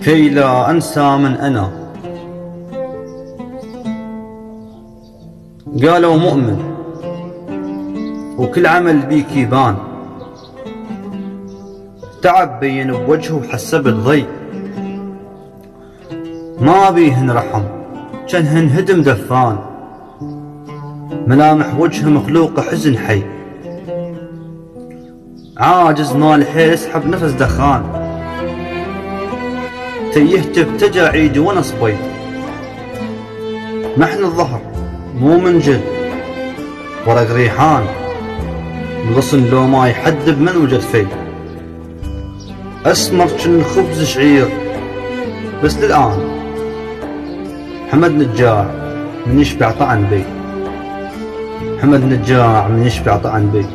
كي لا أنسى من أنا. قالوا مؤمن وكل عمل بيك يبان، تعب بين بوجهه وحسب ضي، ما بيهن رحم جنهن هدم دفان، ملامح وجهه مخلوقه حزن حي، عاجز مال حيل يسحب نفس دخان، تيهتف تجا عيد ونص بيض، محن الظهر مو منجل ورق ريحان، الغصن لو ما يحدب من وجد في، اسمر جن خبز شعير بس للآن، حمد نجاع من يشبع طعن بي، حمد نجاع من يشبع طعن بي.